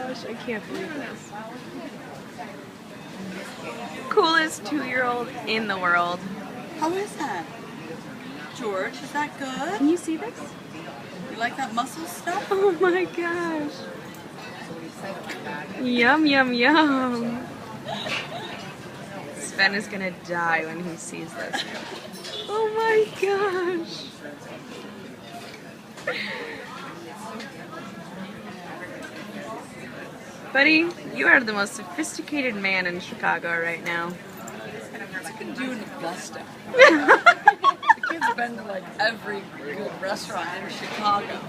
gosh, I can't believe this. Coolest 2-year-old in the world. How is that? George, is that good? Can you see this? You like that mussel stuff? Oh my gosh. Yum, yum, yum. Sven is gonna die when he sees this. Oh my gosh. Buddy, you are the most sophisticated man in Chicago right now. What's it gonna do in Augusta? The kid's been to like every good restaurant in Chicago.